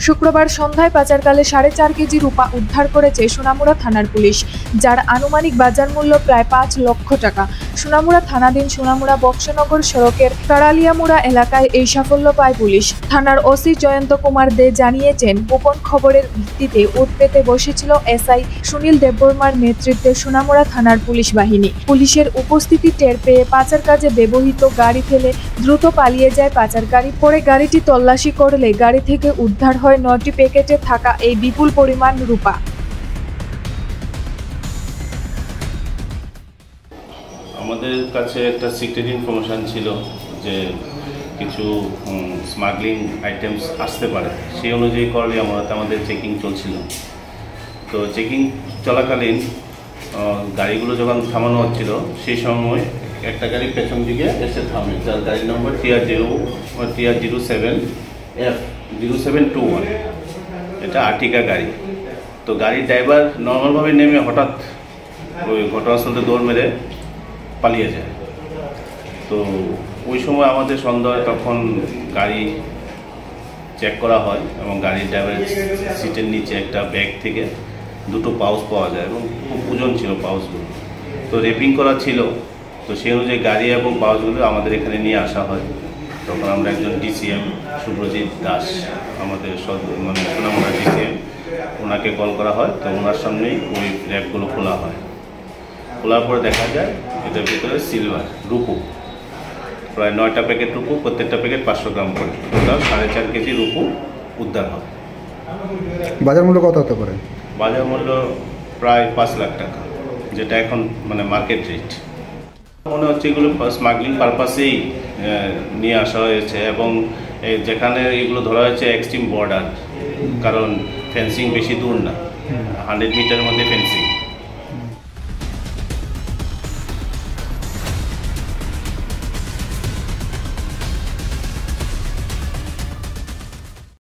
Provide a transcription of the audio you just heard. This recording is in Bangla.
শুক্রবার সন্ধ্যায় পাচারকালে 4.5 কেজি রূপা উদ্ধার করেছে সোনামুড়া থানার পুলিশ, যার আনুমানিক বাজার মূল্য প্রায় 5 লক্ষ টাকা। সোনামুড়া থানাধীন সোনামুড়া বক্সনগর সড়কের কাড়ালিয়ামুড়া এলাকায় এই সাফল্য পায় পুলিশ। থানার ওসি জয়ন্ত কুমার দে জানিয়েছেন, গোপন খবরের ভিত্তিতে ওত পেতে বসেছিল এসআই সুনীল দেববর্মার নেতৃত্বে সোনামুড়া থানার পুলিশ বাহিনী। পুলিশের উপস্থিতি টের পেয়ে পাচার কাজে ব্যবহৃত গাড়ি ফেলে দ্রুত পালিয়ে যায় পাচারকারী। পরে গাড়িটি তল্লাশি করলে গাড়ি থেকে উদ্ধার হয় 9টি প্যাকেটে থাকা এই বিপুল পরিমাণ রূপা। আমাদের কাছে একটা সিক্রেট ইনফরমেশন ছিল যে কিছু স্মাগলিং আইটেমস আসতে পারে, সেই অনুযায়ী করলে আমাদের চেকিং চলছিল। তো চেকিং চলাকালীন গাড়িগুলো যখন থামানো হচ্ছিল, সেই সময় একটা গাড়ি পেছন দিকে এসে থামে, যার গাড়ির নম্বর TR07F0721। এটা আর্টিকা গাড়ি। তো গাড়ির ড্রাইভার নর্মালভাবে নেমে হঠাৎ ওই ঘটনাস্থলে দৌড় মেরে পালিয়ে যায়। তো ওই সময় আমাদের সন্দেহ, তখন গাড়ি চেক করা হয় এবং গাড়ির ড্রাইভারের সিটের নিচে একটা ব্যাগ থেকে 2টো পাউচ পাওয়া যায় এবং খুব ওজন ছিল পাউচগুলো। তো রেপিং করা ছিল, তো সেই অনুযায়ী গাড়ি এবং পাউচগুলো আমাদের এখানে নিয়ে আসা হয়। তখন আমরা একজন DCM সুব্রজিৎ দাস, আমাদের সোনামুড়া DCM, ওনাকে কল করা হয়। তো ওনার সামনেই ওই র্যাকগুলো খোলা হয়। খোলার পরে দেখা যায় এটার ভিতরে সিলভার রূপো, প্রায় 9টা প্যাকেট রূপো, প্রত্যেকটা প্যাকেট 500 গ্রাম করে, টোটাল 4.5 কেজি রূপো উদ্ধার হয়। বাজার মূল্য কত হতে পারে? বাজার মূল্য প্রায় 5 লাখ টাকা, যেটা এখন মার্কেট রেট। মনে হচ্ছে এগুলো স্মাগলিং পারপাসেই নিয়ে আসা হয়েছে এবং যেখানে এগুলো ধরা হয়েছে এক্সট্রিম বর্ডার, কারণ ফেন্সিং বেশি দূর না, 100 মিটারের মধ্যে ফেন্সিং।